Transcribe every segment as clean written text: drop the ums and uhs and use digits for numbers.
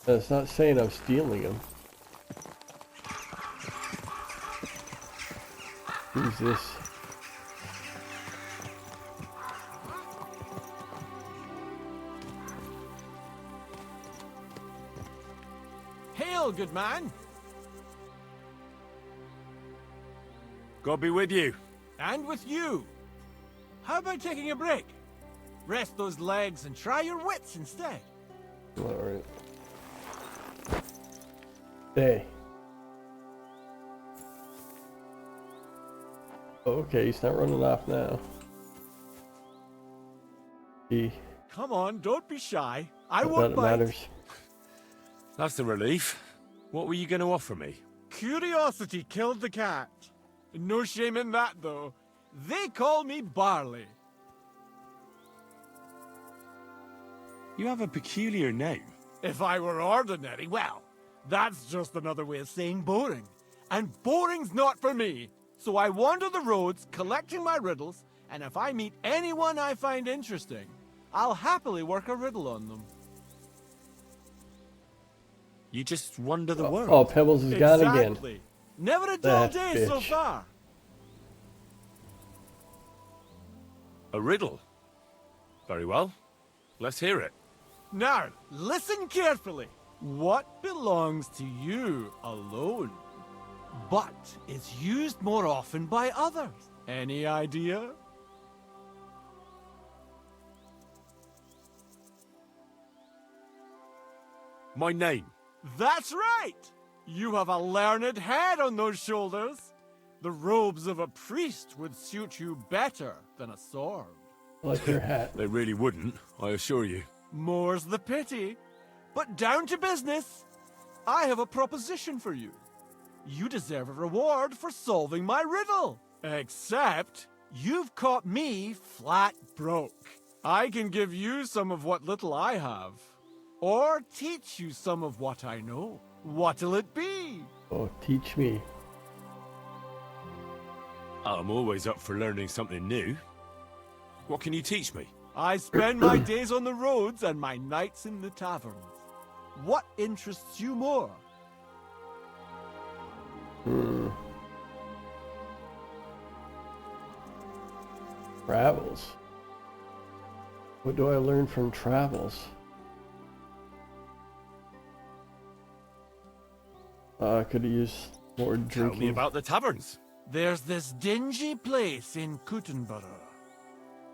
That's not saying I'm stealing them. Who's this? Hail, good man! God be with you. And with you. How about taking a break? Rest those legs and try your wits instead. Alright. Hey. Okay, he's not running off now. He. Come on, don't be shy. I Not won't that it bite. matters. That's a relief. What were you going to offer me? Curiosity killed the cat. No shame in that, though. They call me Barley. You have a peculiar name. If I were ordinary, well, that's just another way of saying boring. And boring's not for me. So I wander the roads collecting my riddles, and if I meet anyone I find interesting, I'll happily work a riddle on them. You just wander the world. Oh, Pebbles is gone again. Exactly. Never a dull That day so bitch. far. A riddle. Very well. Let's hear it. Now, listen carefully. What belongs to you alone, but is used more often by others? Any idea? My name. That's right! You have a learned head on those shoulders. The robes of a priest would suit you better than a sword. Like your hat. They really wouldn't, I assure you. More's the pity. But down to business. I have a proposition for you. You deserve a reward for solving my riddle. Except, you've caught me flat broke. I can give you some of what little I have. Or teach you some of what I know. What'll it be? Oh, teach me. I'm always up for learning something new. What can you teach me? I spend my days on the roads and my nights in the taverns. What interests you more? Travels. What do I learn from travels? I could have used more Tell me drinking. about the taverns. There's this dingy place in Kuttenborough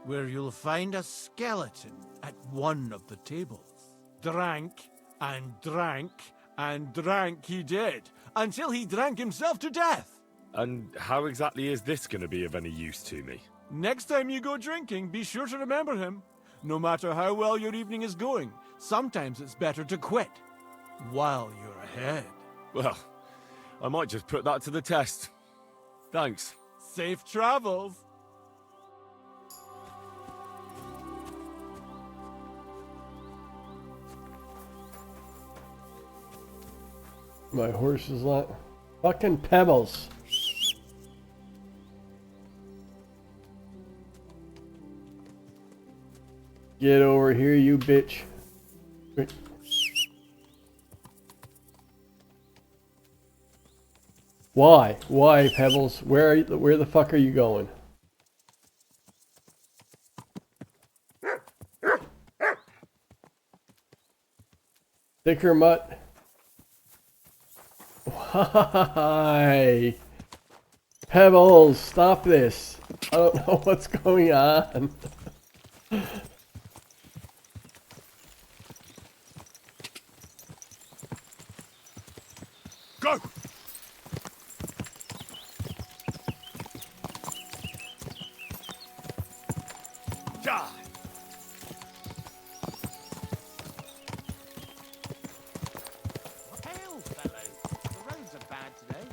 where you'll find a skeleton at one of the tables. Drank and drank and drank he did until he drank himself to death. And how exactly is this going to be of any use to me? Next time you go drinking, be sure to remember him. No matter how well your evening is going, sometimes it's better to quit while you're ahead. Well, I might just put that to the test. Thanks. Safe travels. My horse is like fucking Pebbles. Get over here, you bitch. Wait. Why? Why, Pebbles? Where the fuck are you going? Thicker mutt. Why? Pebbles, stop this. I don't know what's going on. Go! Die! Hail, fellow. The roads are bad today.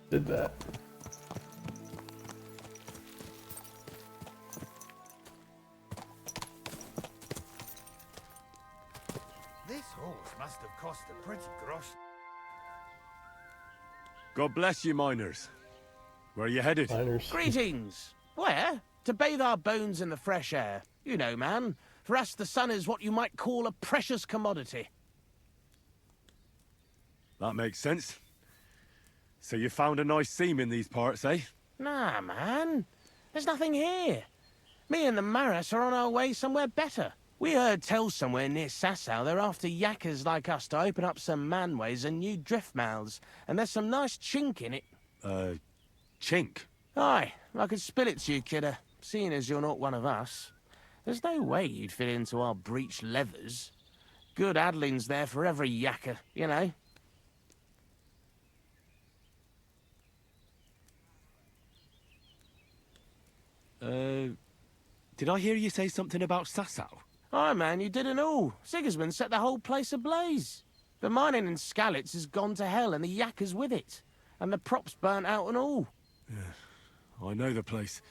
Did that. This horse must have cost a pretty gross. God bless you, miners. Where are you headed? Miners. Greetings. Where? To bathe our bones in the fresh air. You know, man. For us, the sun is what you might call a precious commodity. That makes sense. So you found a nice seam in these parts, eh? Nah, man. There's nothing here. Me and the Maras are on our way somewhere better. We heard tell somewhere near Sasau they're after yakkers like us to open up some manways and new drift mouths, and there's some nice chink in it. Chink? Aye, I could spill it to you, kidder, seeing as you're not one of us. There's no way you'd fit into our breech leathers. Good addling's there for every yakker, you know. Did I hear you say something about Sasau? Aye, man, you didn't all. Sigismund set the whole place ablaze. The mining in Skalitz has gone to hell and the yakkers with it. And the props burnt out and all. I know the place.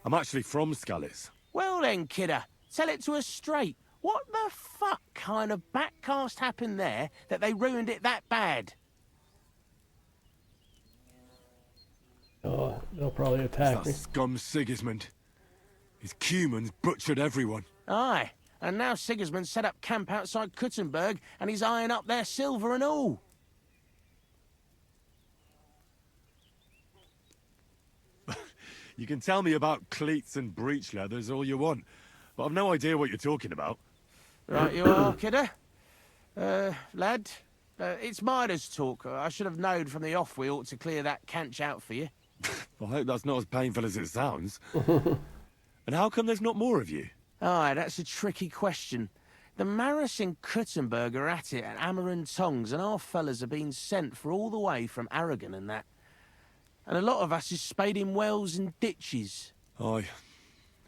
I'm actually from Skalitz. Well then, kidder, tell it to us straight. What the fuck kind of backcast happened there that they ruined it that bad? Oh, they'll probably attack That me. scum Sigismund. His Cumans butchered everyone. Aye, and now Sigismund set up camp outside Kuttenberg and he's eyeing up their silver and all. You can tell me about cleats and breech leathers all you want, but I've no idea what you're talking about. Right you are, kidder. Lad, it's miners' talk. I should have known from the off we ought to clear that canch out for you. I hope that's not as painful as it sounds. And how come there's not more of you? Aye, that's a tricky question. The Maris in Kuttenberg are at it at hammer and tongs, and our fellas are being sent for all the way from Aragon and that. And a lot of us is spading wells and ditches. Aye,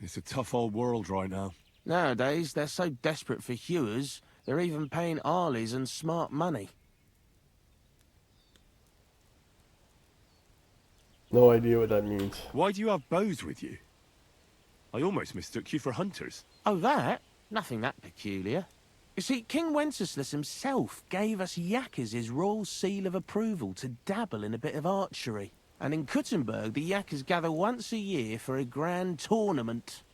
it's a tough old world right now. Nowadays, they're so desperate for hewers, they're even paying arlies and smart money. No idea what that means. Why do you have bows with you? I almost mistook you for hunters. Oh, that? Nothing that peculiar. You see, King Wenceslas himself gave us yakkers his royal seal of approval to dabble in a bit of archery. And in Kuttenberg, the yakkers gather once a year for a grand tournament.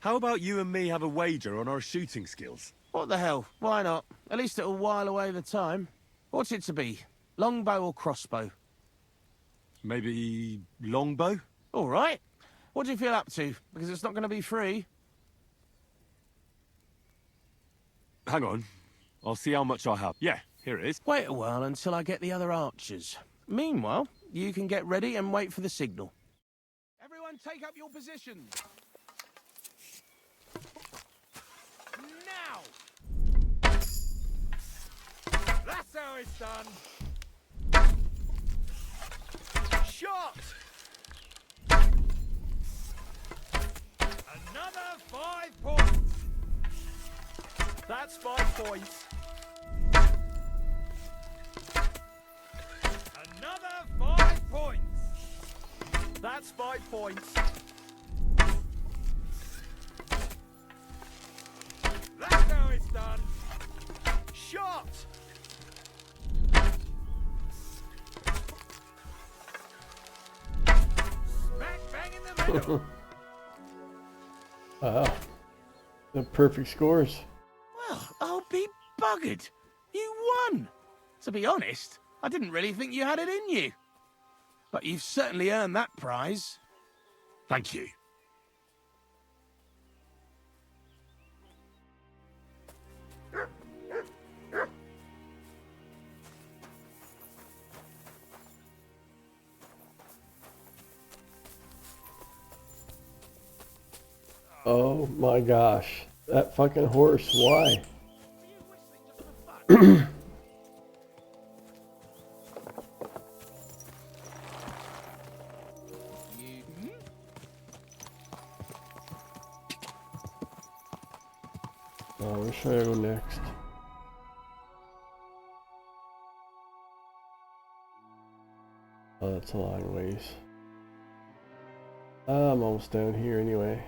How about you and me have a wager on our shooting skills? What the hell? Why not? At least it'll while away the time. What's it to be? Longbow or crossbow? Maybe longbow? All right. What do you feel up to? Because it's not going to be free. Hang on. I'll see how much I have. Yeah, here it is. Wait a while until I get the other archers. Meanwhile, you can get ready and wait for the signal. Everyone take up your positions. Now! That's how it's done. Shot! Another 5 points. That's 5 points. Another 5 points. That's 5 points. That's how it's done. Shot! Smack bang in the middle. Wow. The perfect scores. Well, I'll be buggered. You won. To be honest, I didn't really think you had it in you. But you've certainly earned that prize. Thank you. Oh my gosh. That fucking horse. Why? Oh, where should I go next? Oh, that's a long ways. I'm almost down here anyway.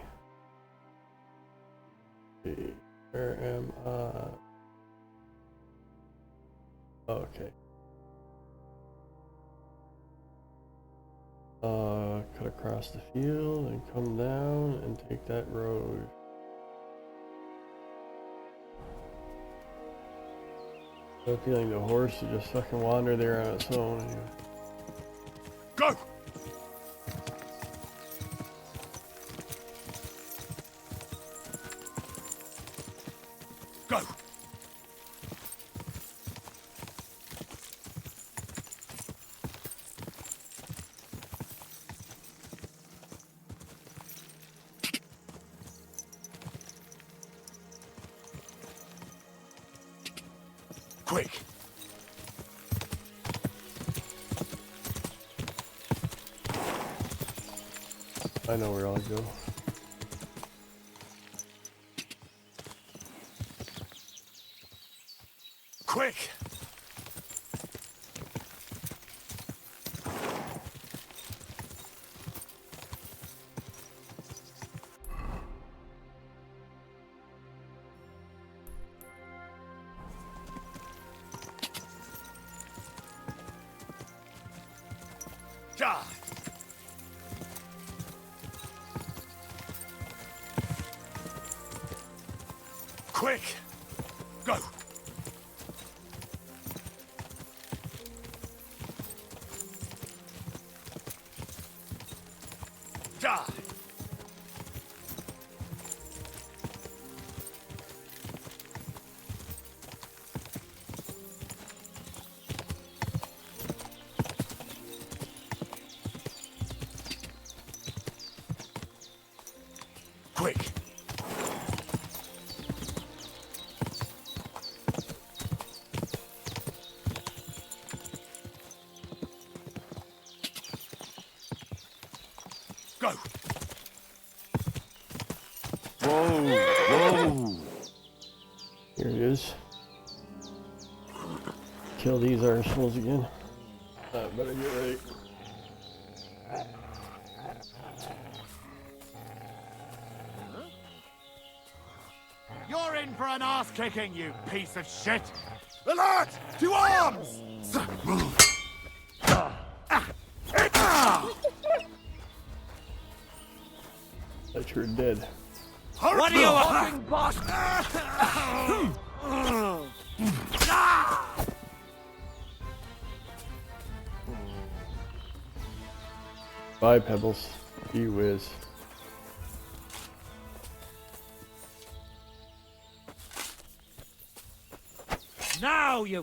Let's see, where am I? Okay. Cut across the field and come down and take that road. I have a feeling the horse would just fucking wander there on its own. Go! Go! Quick! I know where I'll go. Quick! Ja! Quick! Go! Ja! Quick! Go! Whoa! Whoa! Here it is. Kill these arseholes again. Better get ready. You're in for an ass kicking, you piece of shit! Alert! To arms! Thought you were dead. What are you fucking boss? Bye, Pebbles. You whiz. Now you...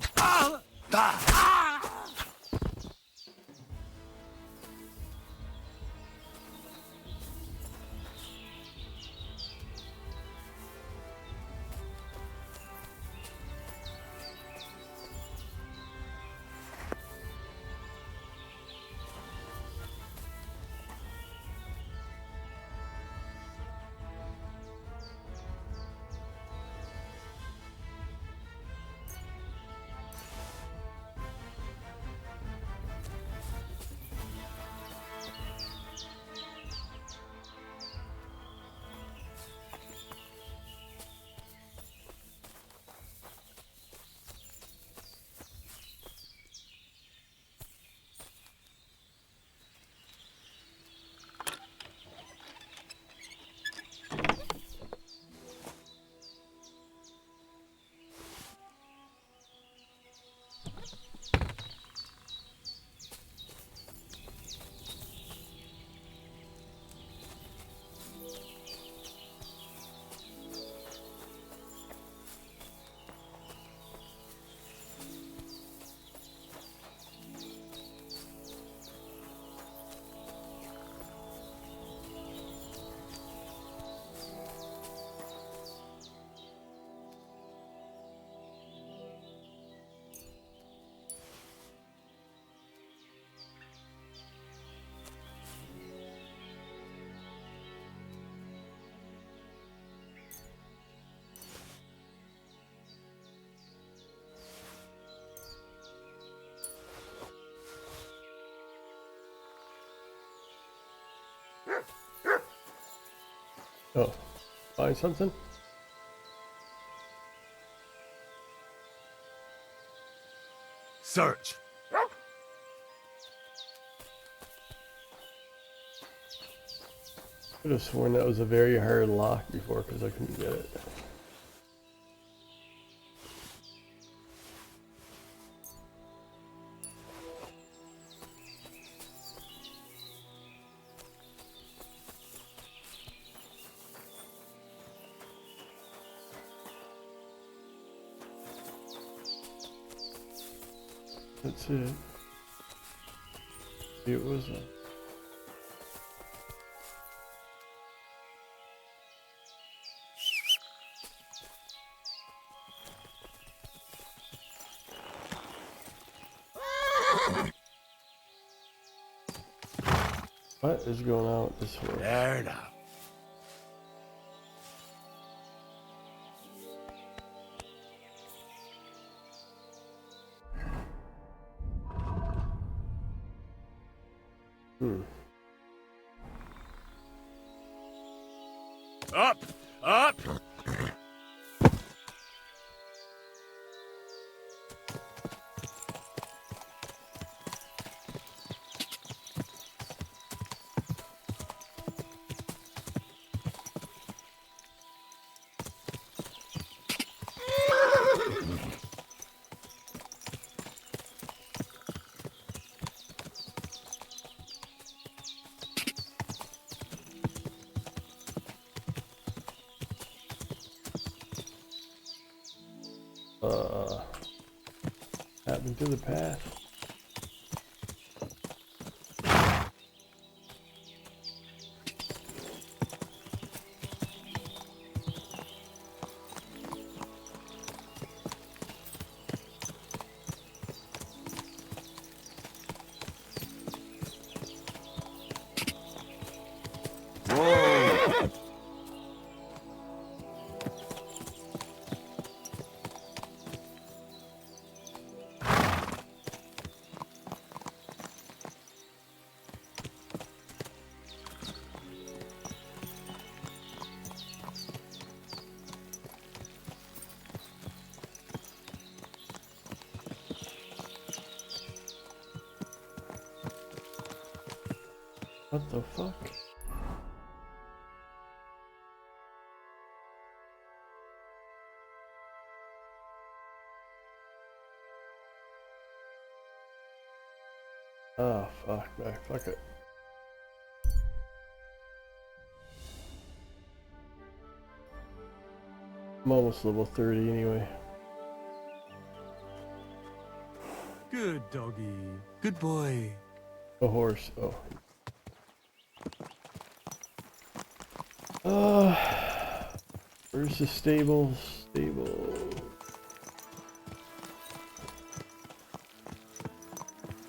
Oh, find something? Search. Could have sworn that was a very hard lock before because I couldn't get it. That's it. It was a... What is going on with this one? There now. Up! Up! Happened to the path. What the fuck? Oh fuck, no, fuck it. I'm almost level 30 anyway. Good doggy. Good boy. A horse, oh. Where's the stable?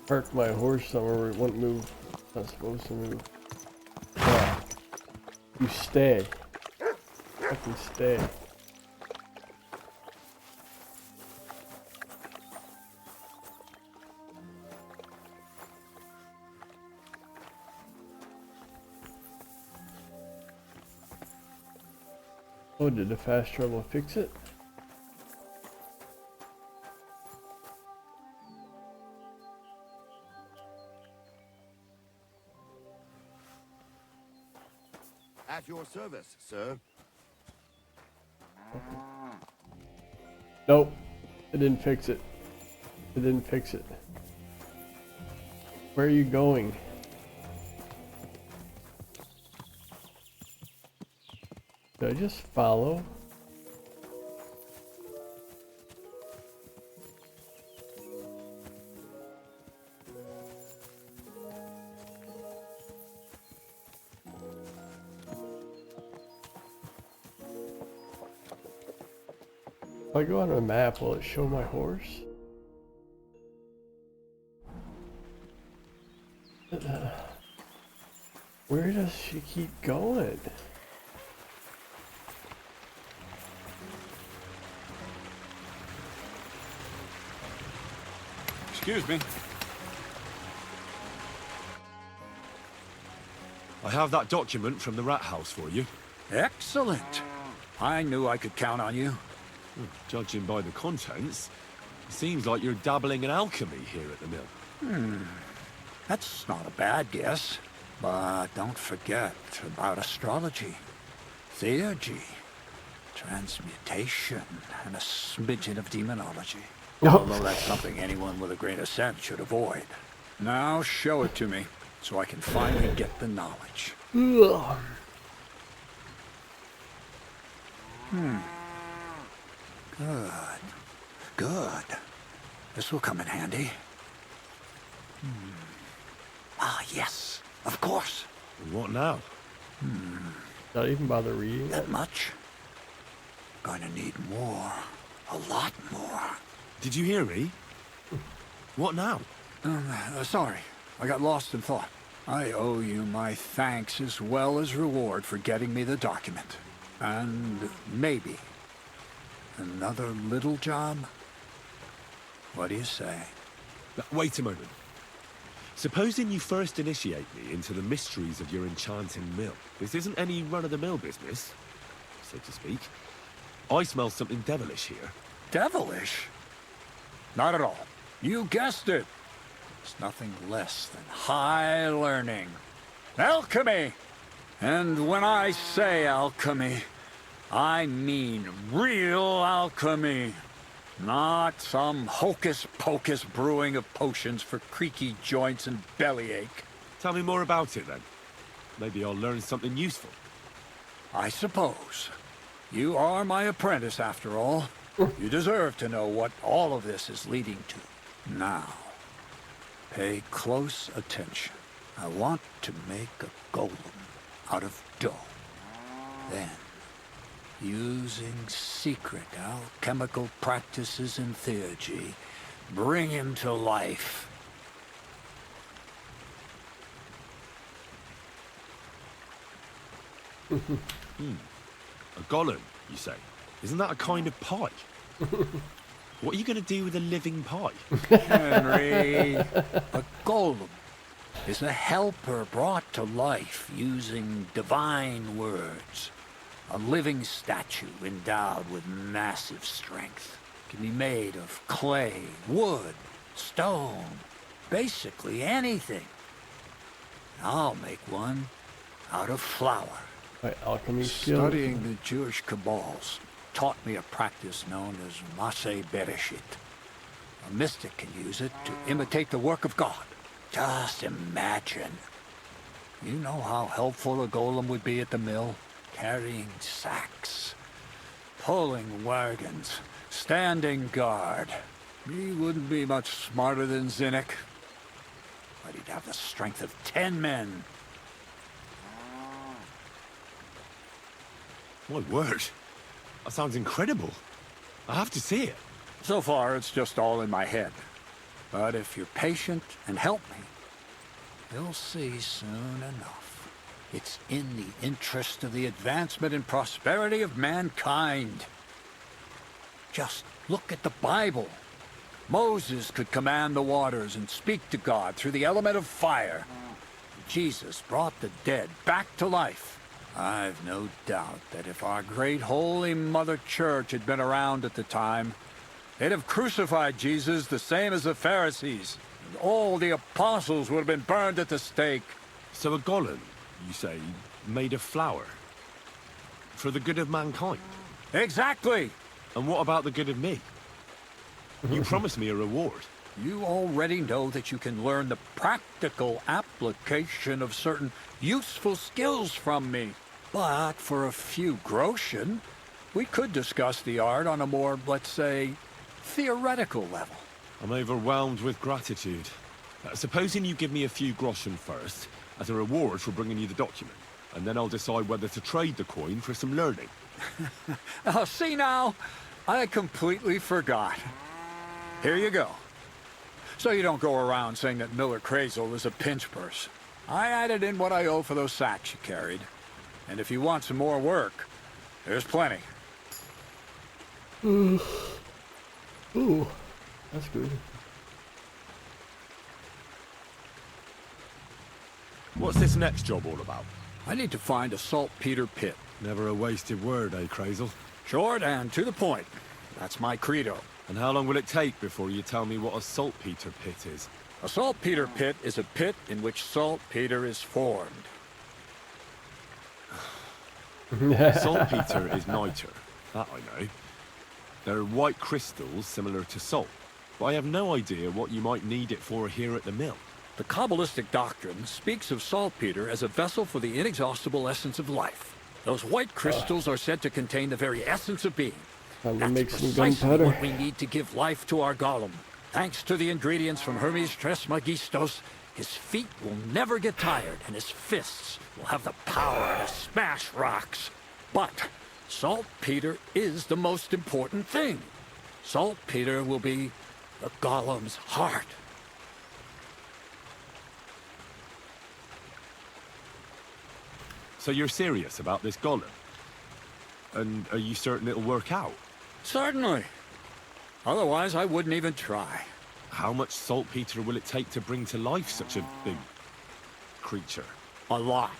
Park my horse somewhere where it won't move. Not supposed to move. Yeah. You stay. Fucking stay. Oh, did the fast travel fix it? At your service, sir. Nope. It didn't fix it. It didn't fix it. Where are you going? Did I just follow? If I go on a map, will it show my horse? Where does she keep going? Excuse me. I have that document from the rat house for you. Excellent. I knew I could count on you. Judging by the contents, it seems like you're dabbling in alchemy here at the mill. That's not a bad guess. But don't forget about astrology, theurgy, transmutation, and a smidgen of demonology. Although that's something anyone with a grain of sense should avoid. Now show it to me, so I can finally get the knowledge. Ugh. Good. Good. This will come in handy. Ah, yes. Of course. What now? Not even bother reading That it. much? Going to need more. A lot more. Did you hear me? What now? Sorry. I got lost in thought. I owe you my thanks as well as reward for getting me the document. And maybe another little job? What do you say? Wait a moment. Supposing you first initiate me into the mysteries of your enchanting mill. This isn't any run-of-the-mill business, so to speak. I smell something devilish here. Devilish? Not at all. You guessed it. It's nothing less than high learning. Alchemy! And when I say alchemy, I mean real alchemy. Not some hocus-pocus brewing of potions for creaky joints and bellyache. Tell me more about it, then. Maybe I'll learn something useful. I suppose. You are my apprentice, after all. You deserve to know what all of this is leading to. Now, pay close attention. I want to make a golem out of dough. Then, using secret alchemical practices and theurgy, bring him to life. A golem, you say? Isn't that a kind of pie? What are you going to do with a living pie? Henry, a golem is a helper brought to life using divine words. A living statue endowed with massive strength. Can be made of clay, wood, stone, basically anything. I'll make one out of flour. My alchemy skill. Studying the Jewish Kabbals taught me a practice known as Maseh Bereshit. A mystic can use it to imitate the work of God. Just imagine. You know how helpful a golem would be at the mill? Carrying sacks, pulling wagons, standing guard. He wouldn't be much smarter than Zinnik, but he'd have the strength of 10 men. My word. That sounds incredible. I have to see it. So far, it's just all in my head. But if you're patient and help me, you'll see soon enough. It's in the interest of the advancement and prosperity of mankind. Just look at the Bible. Moses could command the waters and speak to God through the element of fire. Jesus brought the dead back to life. I've no doubt that if our great Holy Mother Church had been around at the time, they'd have crucified Jesus the same as the Pharisees. And all the apostles would have been burned at the stake. So a golem, you say, made of flour? For the good of mankind? Exactly! And what about the good of me? You promised me a reward. You already know that you can learn the practical application of certain useful skills from me. But for a few groschen, we could discuss the art on a more, let's say, theoretical level. I'm overwhelmed with gratitude. Supposing you give me a few groschen first, as a reward for bringing you the document, and then I'll decide whether to trade the coin for some learning. Oh, see now? I completely forgot. Here you go. So you don't go around saying that Miller Crazel is a pinch purse. I added in what I owe for those sacks you carried. And if you want some more work, there's plenty. Ooh, that's good. What's this next job all about? I need to find a saltpeter pit. Never a wasted word, eh, Crazel? Short and to the point. That's my credo. And how long will it take before you tell me what a saltpeter pit is? A saltpeter pit is a pit in which saltpeter is formed. Saltpeter is niter. That I know. They're white crystals similar to salt, but I have no idea what you might need it for here at the mill. The Kabbalistic doctrine speaks of saltpeter as a vessel for the inexhaustible essence of life. Those white crystals are said to contain the very essence of being. Time to That's make some precisely gunpowder. what we need to give life to our golem. Thanks to the ingredients from Hermes Trismegistos, his feet will never get tired, and his fists will have the power to smash rocks. But saltpeter is the most important thing. Saltpeter will be the golem's heart. So you're serious about this golem? And are you certain it'll work out? Certainly. Otherwise, I wouldn't even try. How much saltpeter will it take to bring to life such a big creature? A lot.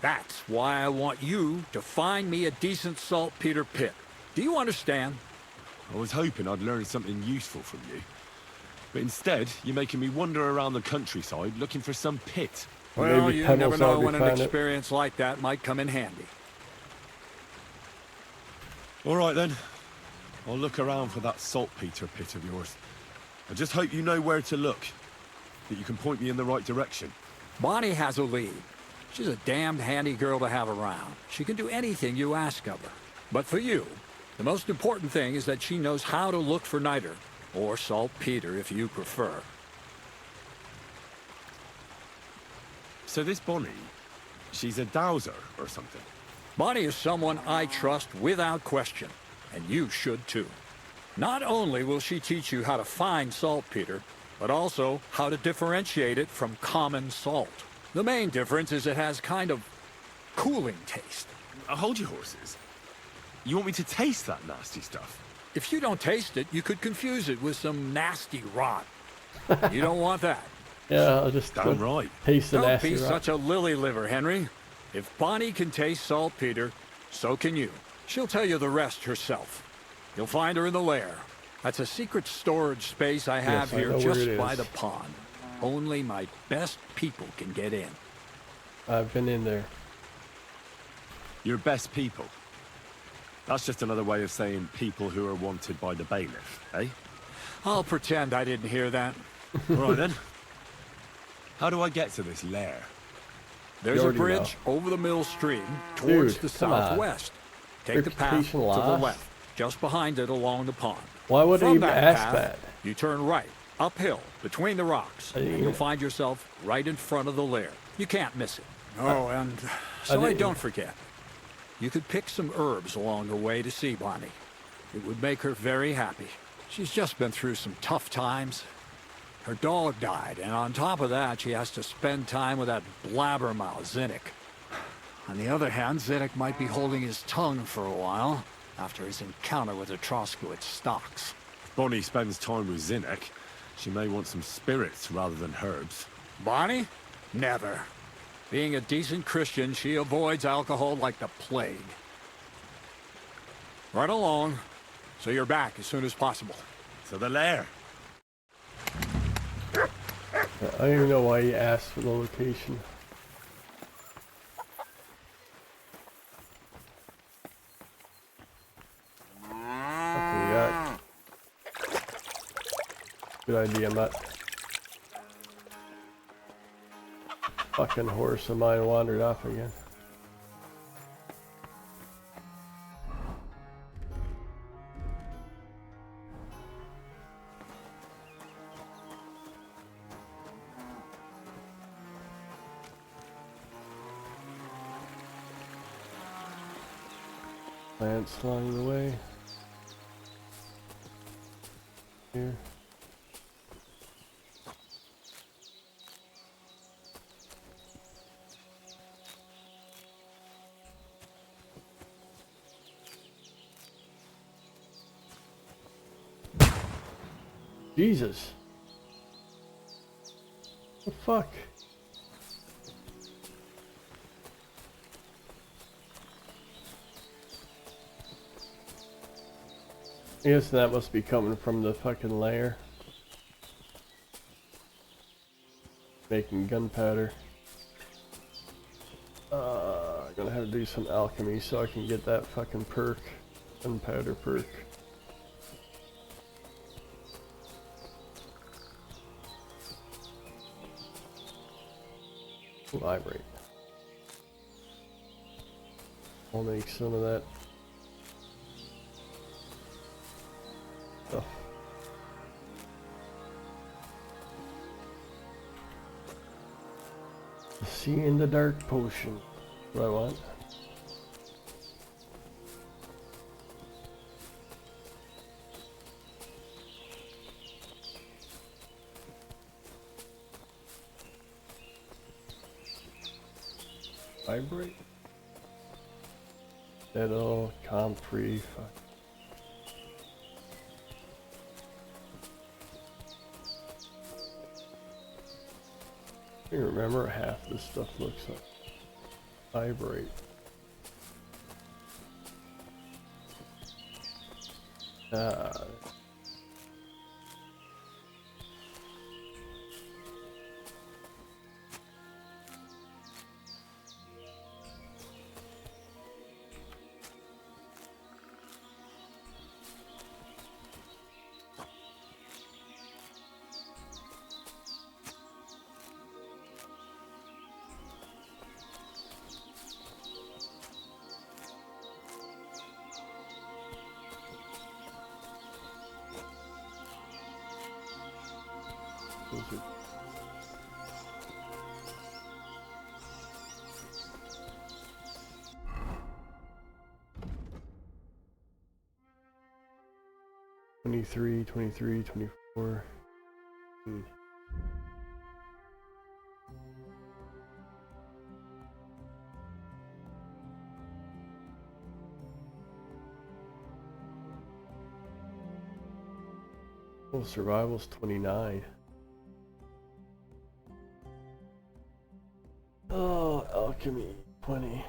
That's why I want you to find me a decent saltpeter pit. Do you understand? I was hoping I'd learn something useful from you. But instead, you're making me wander around the countryside looking for some pit. Well, Maybe you Pebbles never know already when an found it. experience like that might come in handy. All right then. I'll look around for that saltpeter pit of yours. I just hope you know where to look. That you can point me in the right direction. Bonnie has a lead. She's a damned handy girl to have around. She can do anything you ask of her. But for you, the most important thing is that she knows how to look for niter, or saltpeter if you prefer. So this Bonnie, she's a dowser or something? Bonnie is someone I trust without question, and you should too. Not only will she teach you how to find saltpeter, but also how to differentiate it from common salt. The main difference is it has kind of cooling taste. Hold your horses. You want me to taste that nasty stuff? If you don't taste it, you could confuse it with some nasty rot. You don't want that. Yeah, I'll just Damn right. taste the Don't nasty be rock. such a lily liver, Henry. If Bonnie can taste saltpeter, so can you. She'll tell you the rest herself. You'll find her in the lair. That's a secret storage space I have Yes, I here know where just it by is. the pond. Only my best people can get in. I've been in there. Your best people. That's just another way of saying people who are wanted by the bailiff, eh? I'll pretend I didn't hear that. All right then. How do I get to this lair? There's You a already bridge over the mill stream towards Dude, the come on. southwest. Take the path to Reputation the lost. left, just behind it along the pond. Why would I From even that ask path, that? you turn right, uphill, between the rocks, I didn't and you'll even- find yourself right in front of the lair. You can't miss it. Oh, and so I didn't- don't forget. You could pick some herbs along the way to see Bonnie. It would make her very happy. She's just been through some tough times. Her dog died, and on top of that, she has to spend time with that blabbermouth, Zinnik. On the other hand, Zinnik might be holding his tongue for a while after his encounter with the Troskowitz stocks. If Bonnie spends time with Zinnek, she may want some spirits rather than herbs. Bonnie? Never. Being a decent Christian, she avoids alcohol like the plague. Right along, so you're back as soon as possible. To the lair. I don't even know why you asked for the location. Okay, got. Good idea, Matt. Fucking horse of mine wandered off again. Plants along the way. Here. Jesus. The fuck? I guess that must be coming from the fucking lair. making gunpowder. I'm gonna have to do some alchemy so I can get that fucking perk, gunpowder perk. Vibrate. I'll make some of that stuff. See in the dark potion. What I want. Vibrate. Settle, Comfrey, fuck. I can't remember half this stuff looks like. Vibrate. Those are 23, 23, 24. Well, survival's 29. Oh, alchemy, 20.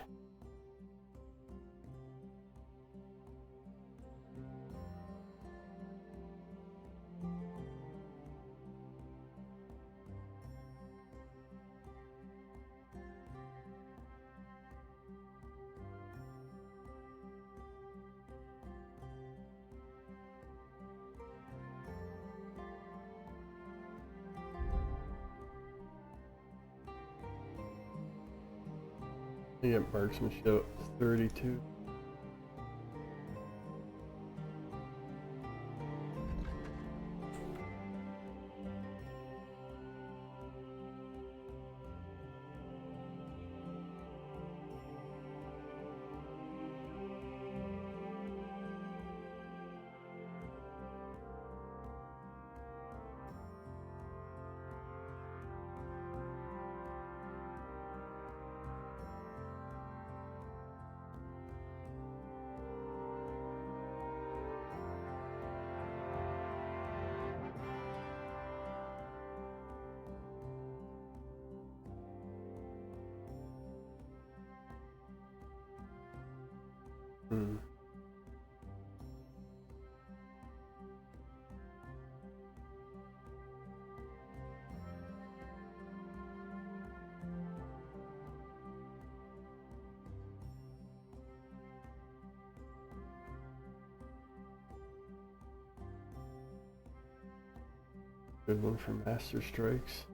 You get marksmanship 32. Good one for Master Strikes.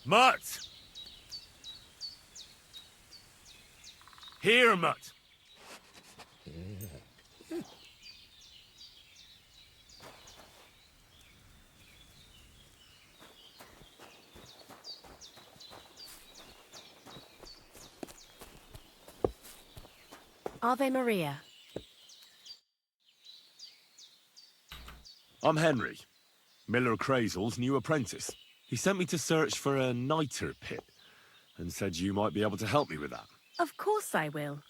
Mutt! Here, Mutt! Ave Maria. I'm Henry, Miller Crazel's new apprentice. He sent me to search for a niter pit, and said you might be able to help me with that. Of course I will.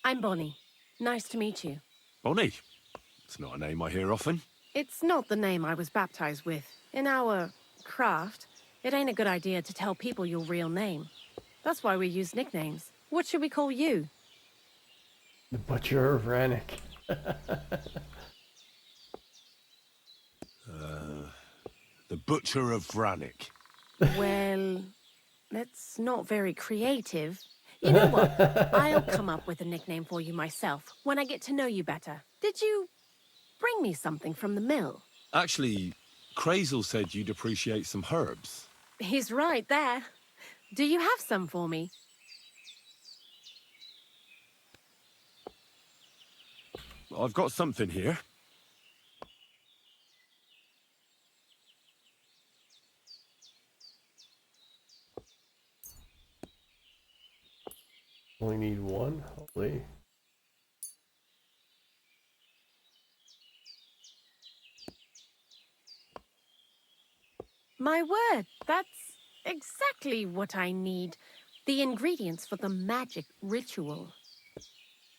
I'm Bonnie. Nice to meet you. Bonnie? It's not a name I hear often. It's not the name I was baptized with. In our craft, it ain't a good idea to tell people your real name. That's why we use nicknames. What should we call you? The Butcher of Rannick. The Butcher of Brannick. Well, that's not very creative. You know what? I'll come up with a nickname for you myself when I get to know you better. Did you bring me something from the mill? Actually, Crazel said you'd appreciate some herbs. He's right there. Do you have some for me? I've got something here. Only need one? Holy. My word, that's exactly what I need. The ingredients for the magic ritual.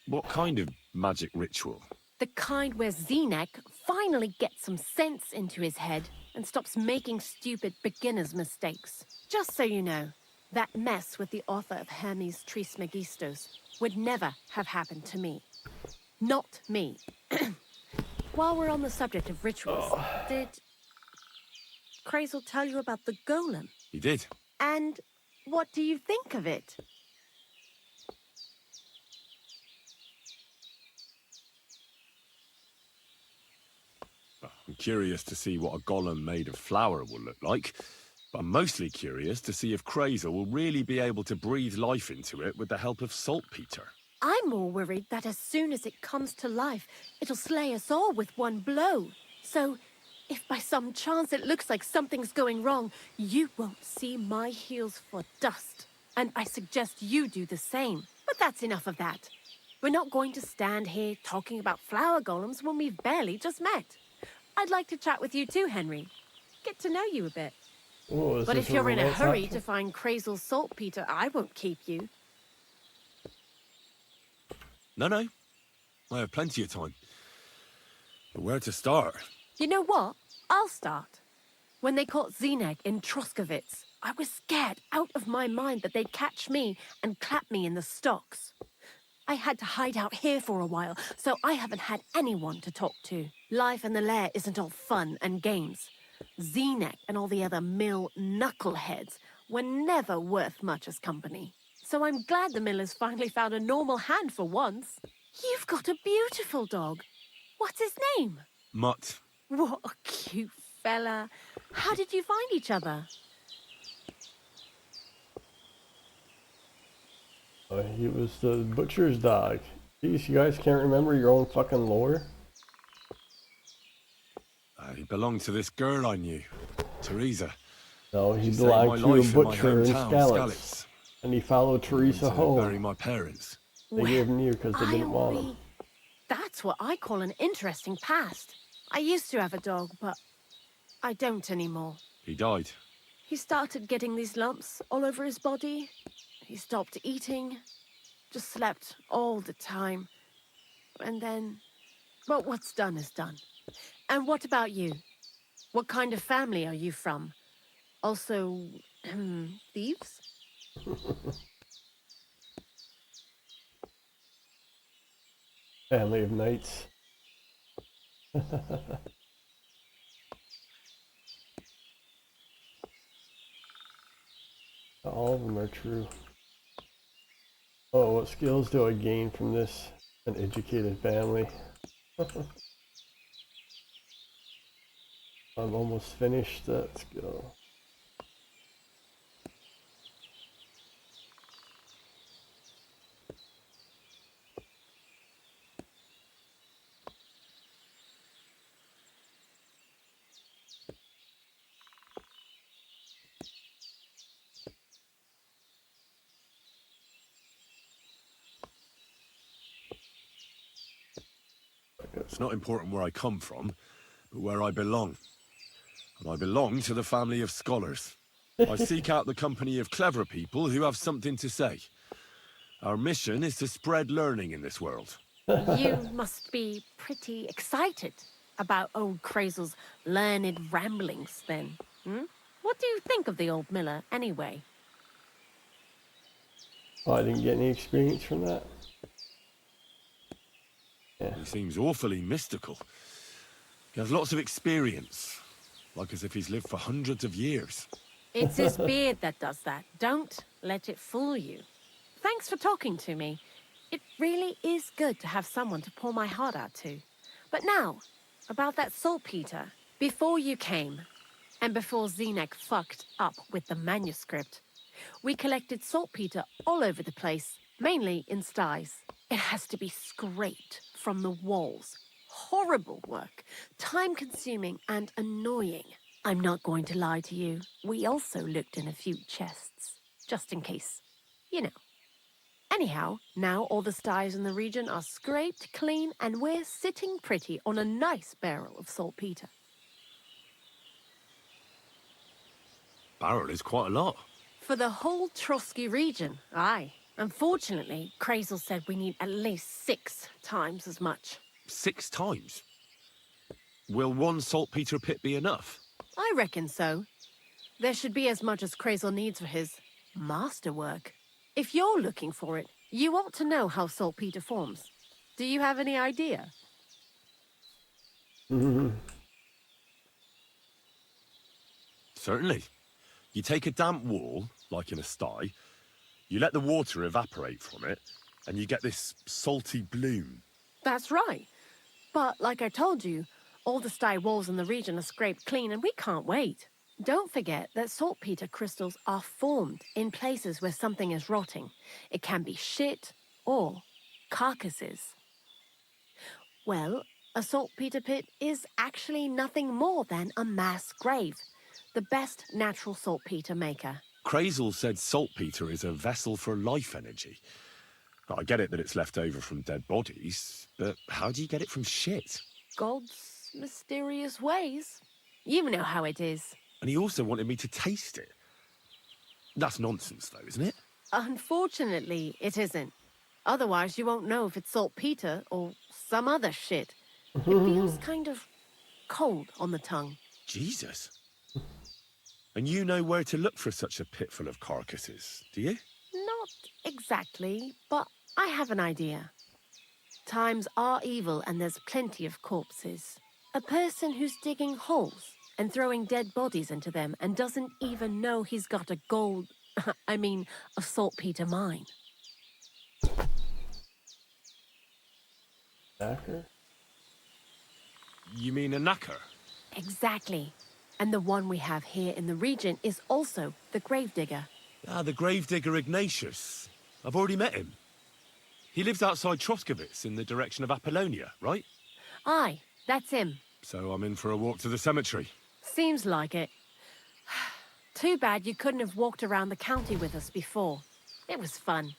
What kind of magic ritual? The kind where Zenek finally gets some sense into his head and stops making stupid beginner's mistakes. Just so you know, that mess with the author of Hermes Trismegistos would never have happened to me. Not me. While we're on the subject of rituals, did Crazel tell you about the golem? He did. And what do you think of it? I'm curious to see what a golem made of flour will look like, but I'm mostly curious to see if Crazel will really be able to breathe life into it with the help of saltpeter. I'm more worried that as soon as it comes to life, it'll slay us all with one blow. So, if by some chance it looks like something's going wrong, you won't see my heels for dust. And I suggest you do the same. But that's enough of that. We're not going to stand here talking about flower golems when we've barely just met. I'd like to chat with you too, Henry. Get to know you a bit. Whoa, But if you're in a hurry to find Crazel's saltpeter, I won't keep you. No. I have plenty of time. But where to start? You know what? I'll start. When they caught Zenek in Troskovitz, I was scared out of my mind that they'd catch me and clap me in the stocks. I had to hide out here for a while, so I haven't had anyone to talk to. Life in the lair isn't all fun and games. Zenek and all the other mill knuckleheads were never worth much as company. So I'm glad the miller's finally found a normal hand for once. You've got a beautiful dog. What's his name? Mutt. What a cute fella. How did you find each other? He was the butcher's dog. Jeez, you guys can't remember your own fucking lore? He belonged to this girl I knew, Teresa. No, he She saved my belonged to a life in my butcher in hometown, Skalitz. And he followed Teresa Went to bury home. my parents. They gave him to you because they didn't want him. That's what I call an interesting past. I used to have a dog, but I don't anymore. He died. He started getting these lumps all over his body. He stopped eating, just slept all the time. And then, well, what's done is done. And what about you? What kind of family are you from? Also, thieves? Family of knights. All of them are true. Oh, what skills do I gain from this? An educated family. I'm almost finished. Let's go. It's not important where I come from, but where I belong. And I belong to the family of scholars. I seek out the company of clever people who have something to say. Our mission is to spread learning in this world. You must be pretty excited about old Crazel's learned ramblings, then. Hmm? What do you think of the old miller, anyway? Oh, I didn't get any experience from that. Yeah. He seems awfully mystical. He has lots of experience, like as if he's lived for hundreds of years. It's his beard that does that. Don't let it fool you. Thanks for talking to me. It really is good to have someone to pour my heart out to. But now, about that saltpeter. Before you came, and before Zenek fucked up with the manuscript, we collected saltpeter all over the place, mainly in sties. It has to be scraped from the walls. Horrible work, time-consuming and annoying. I'm not going to lie to you. We also looked in a few chests, just in case. You know. Anyhow, now all the sties in the region are scraped clean and we're sitting pretty on a nice barrel of saltpeter. Barrel is quite a lot. For the whole Trotsky region, aye. Unfortunately, Crazel said we need at least 6 times as much. 6 times? Will one saltpeter pit be enough? I reckon so. There should be as much as Crazel needs for his masterwork. If you're looking for it, you ought to know how saltpeter forms. Do you have any idea? Certainly. You take a damp wall, like in a sty, you let the water evaporate from it, and you get this salty bloom. That's right. But like I told you, all the sty walls in the region are scraped clean and we can't wait. Don't forget that saltpeter crystals are formed in places where something is rotting. It can be shit or carcasses. Well, a saltpeter pit is actually nothing more than a mass grave. The best natural saltpeter maker. Crazel said saltpeter is a vessel for life energy. I get it that it's left over from dead bodies, but how do you get it from shit? God's mysterious ways. You know how it is. And he also wanted me to taste it. That's nonsense, though, isn't it? Unfortunately, it isn't. Otherwise, you won't know if it's saltpeter or some other shit. It feels kind of cold on the tongue. Jesus. And you know where to look for such a pit full of carcasses, do you? Not exactly, but I have an idea. Times are evil and there's plenty of corpses. A person who's digging holes and throwing dead bodies into them and doesn't even know he's got a a saltpeter mine. Knacker? You mean a knacker? Exactly. And the one we have here in the region is also the gravedigger. Ah, the gravedigger Ignatius. I've already met him. He lives outside Troskowitz in the direction of Apollonia, right? Aye, that's him. So I'm in for a walk to the cemetery. Seems like it. Too bad you couldn't have walked around the county with us before. It was fun.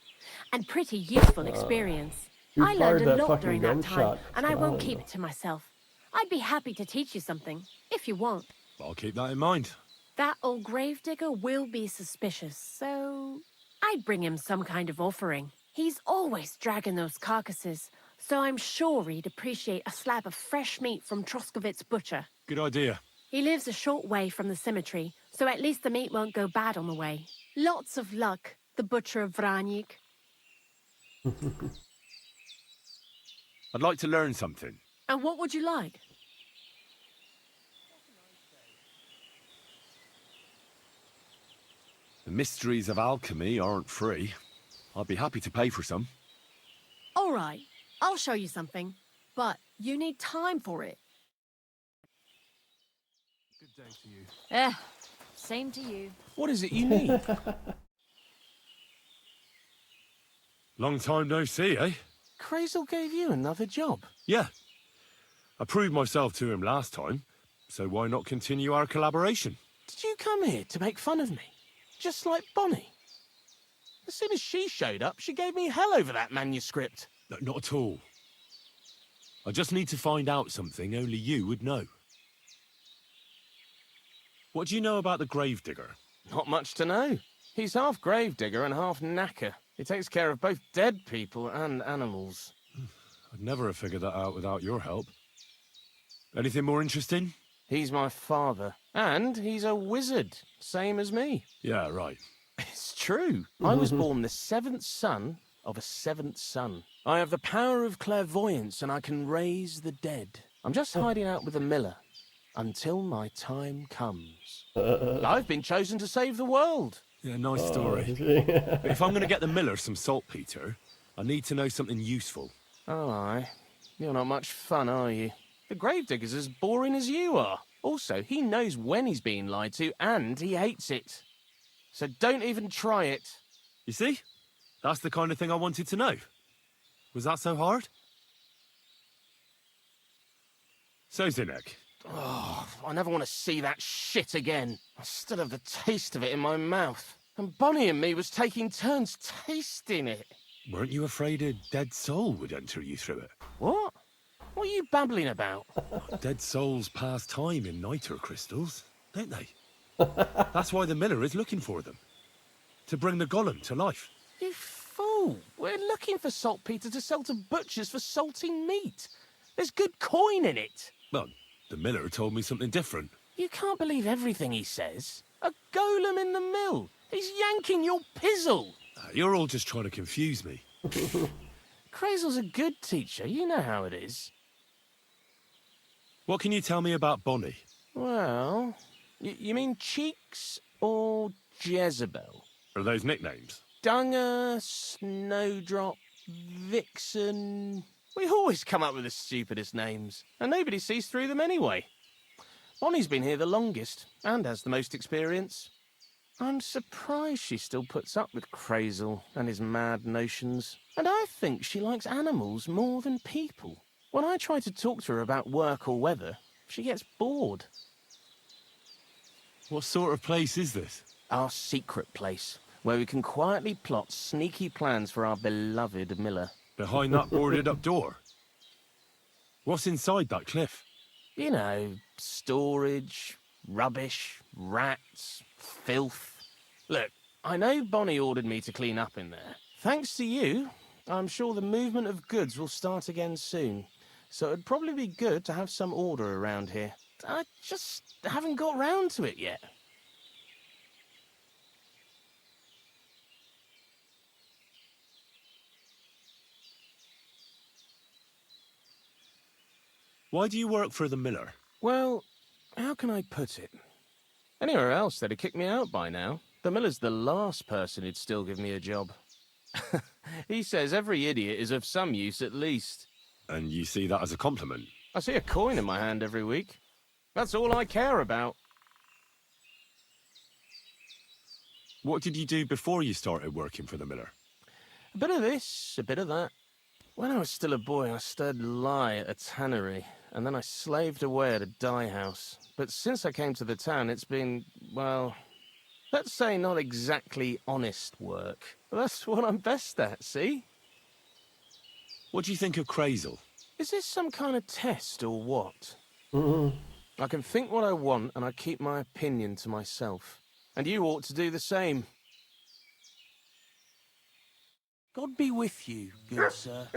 And pretty useful experience. You I learned fired a that lot fucking during that time, gunshot. and I That's what won't wanna keep know. it to myself. I'd be happy to teach you something, if you want. I'll keep that in mind. That old gravedigger will be suspicious, so I'd bring him some kind of offering. He's always dragging those carcasses, so I'm sure he'd appreciate a slab of fresh meat from Troskowitz butcher. Good idea. He lives a short way from the cemetery, so at least the meat won't go bad on the way. Lots of luck, the butcher of Vranyik. I'd like to learn something. And what would you like? The mysteries of alchemy aren't free. I'd be happy to pay for some. All right, I'll show you something, but you need time for it. Good day to you. Same to you. What is it you need? Long time no see, eh? Crazel gave you another job. Yeah. I proved myself to him last time, so why not continue our collaboration? Did you come here to make fun of me? Just like Bonnie? As soon as she showed up, she gave me hell over that manuscript. No, not at all. I just need to find out something only you would know. What do you know about the gravedigger? Not much to know. He's half gravedigger and half knacker. He takes care of both dead people and animals. I'd never have figured that out without your help. Anything more interesting? He's my father. And he's a wizard, same as me. Yeah, right. It's true. I was born the 7th son of a 7th son. I have the power of clairvoyance and I can raise the dead. I'm just hiding out with the miller until my time comes. I've been chosen to save the world. Yeah, nice story. But if I'm going to get the miller some saltpeter, I need to know something useful. Oh, aye. You're not much fun, are you? The gravedigger's as boring as you are. Also, he knows when he's being lied to, and he hates it. So don't even try it. You see? That's the kind of thing I wanted to know. Was that so hard? So, Zinek, Oh, I never want to see that shit again. I still have the taste of it in my mouth. And Bonnie and me was taking turns tasting it. weren't you afraid a dead soul would enter you through it? What? What are you babbling about? Dead souls pass time in niter crystals, don't they? That's why the miller is looking for them. To bring the golem to life. You fool. We're looking for saltpeter to sell to butchers for salting meat. There's good coin in it. Well, the miller told me something different. You can't believe everything he says. A golem in the mill. He's yanking your pizzle. You're all just trying to confuse me. Crazel's a good teacher. You know how it is. What can you tell me about Bonnie? Well, you mean Cheeks or Jezebel? Are those nicknames? Dunger, Snowdrop, Vixen... We always come up with the stupidest names, and nobody sees through them anyway. Bonnie's been here the longest, and has the most experience. I'm surprised she still puts up with Crazel and his mad notions. And I think she likes animals more than people. When I try to talk to her about work or weather, she gets bored. What sort of place is this? Our secret place, where we can quietly plot sneaky plans for our beloved Miller. Behind that boarded up door? What's inside that cliff? You know, storage, rubbish, rats, filth. Look, I know Bonnie ordered me to clean up in there. Thanks to you, I'm sure the movement of goods will start again soon. So it'd probably be good to have some order around here. I just haven't got round to it yet. Why do you work for the miller? Well, how can I put it? Anywhere else, they'd have kicked me out by now. The miller's the last person who'd still give me a job. He says every idiot is of some use at least. And you see that as a compliment? I see a coin in my hand every week. That's all I care about. What did you do before you started working for the miller? A bit of this, a bit of that. When I was still a boy, I stirred lye at a tannery, and then I slaved away at a dye house. But since I came to the town, it's been, well, let's say not exactly honest work. But that's what I'm best at, see? What do you think of Crazel? Is this some kind of test or what? Mm-hmm. I can think what I want, and I keep my opinion to myself. And you ought to do the same. God be with you, good sir.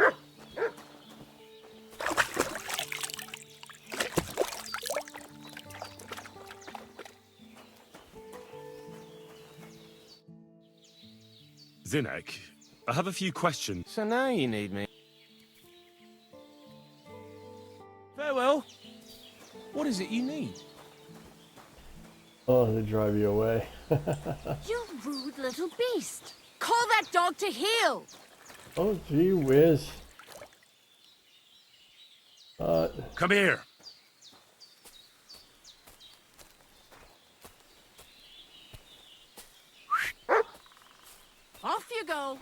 Zinek, I have a few questions. So now you need me. Farewell. What is it you need? Oh, they drive you away. You rude little beast! Call that dog to heel! Oh, gee whiz. Come here! Off you go!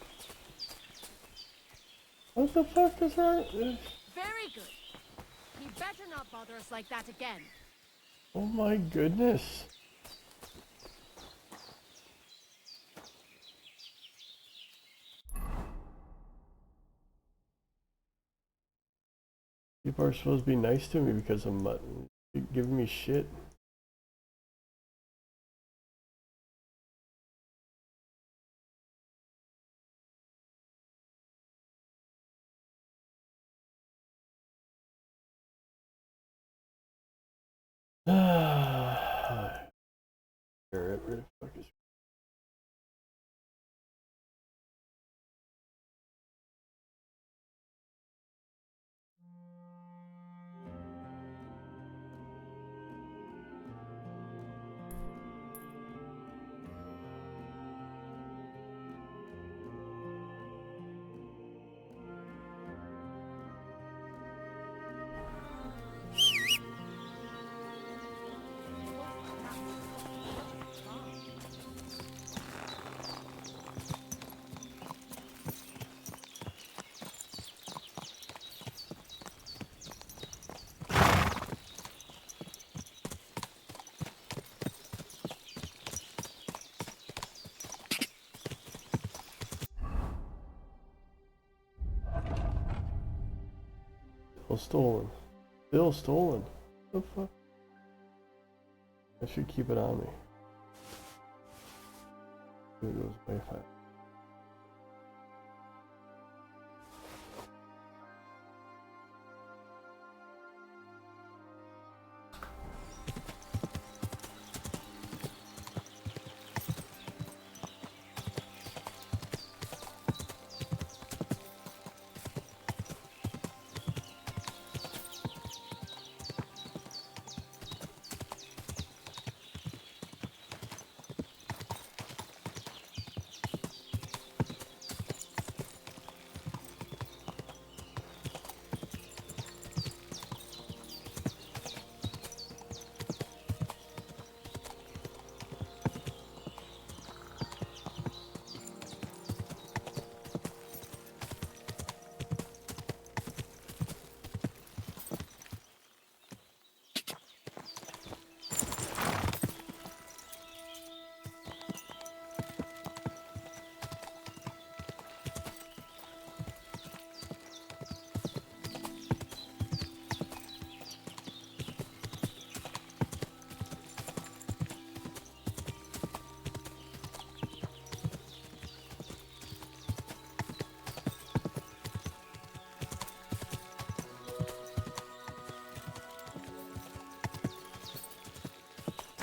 What the fuck is that? Very good. You better not bother us like that again. Oh my goodness. People are supposed to be nice to me because I'm giving me shit. Where the fuck is still stolen? Still stolen. What the fuck? I should keep it on me. It goes way fast.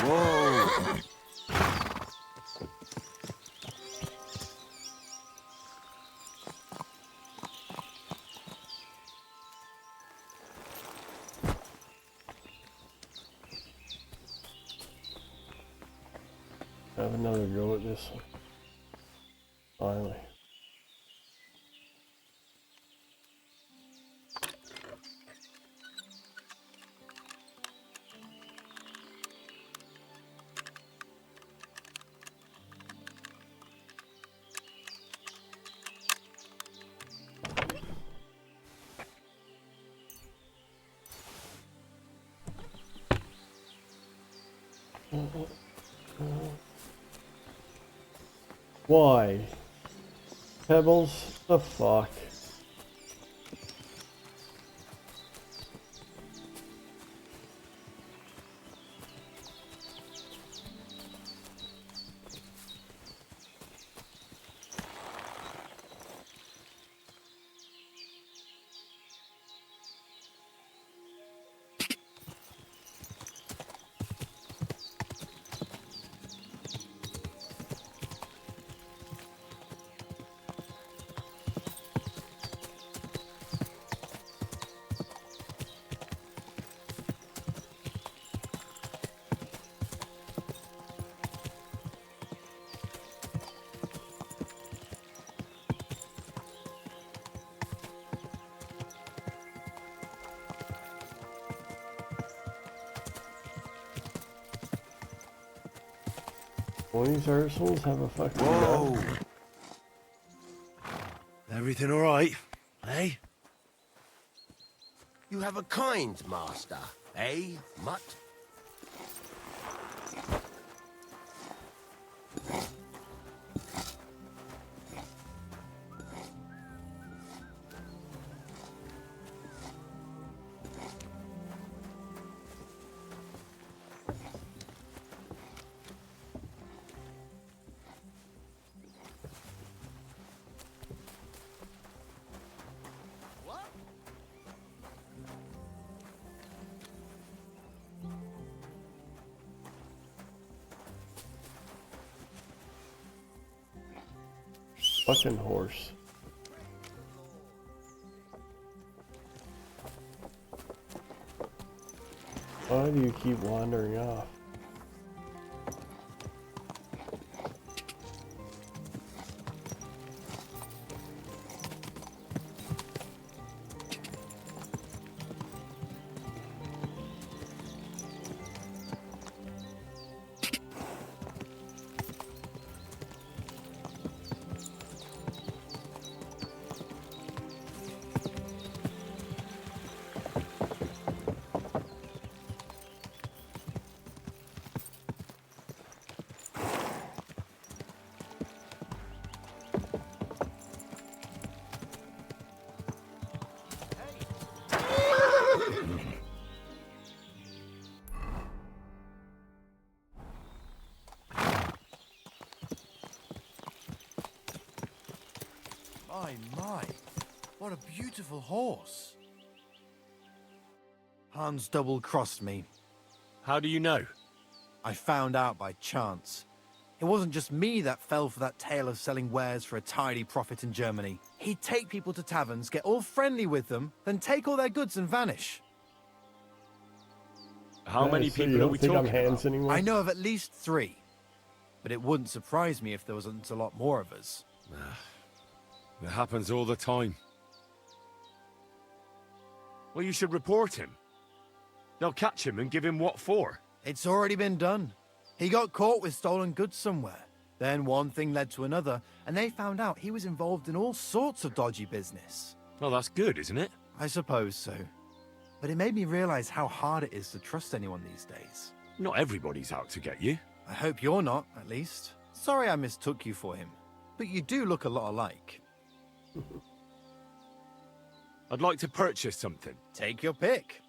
Whoa! Have another go at this one. Finally. Why? Pebbles? The fuck? One of these arseholes have a fucking Whoa! gun? Everything all right, eh? You have a kind master, eh, mutt? Fucking horse. Why do you keep wandering off? My, what a beautiful horse. Hans double-crossed me. How do you know? I found out by chance. It wasn't just me that fell for that tale of selling wares for a tidy profit in Germany. He'd take people to taverns, get all friendly with them, then take all their goods and vanish. How many So you people are don't we think I'm talking Hans about? anymore? I know of at least 3. But it wouldn't surprise me if there wasn't a lot more of us. It happens all the time. Well, you should report him. They'll catch him and give him what for. It's already been done. He got caught with stolen goods somewhere. Then one thing led to another, and they found out he was involved in all sorts of dodgy business. Well, that's good, isn't it? I suppose so. But it made me realize how hard it is to trust anyone these days. Not everybody's out to get you. I hope you're not, at least. Sorry I mistook you for him. But you do look a lot alike. I'd like to purchase something. Take your pick.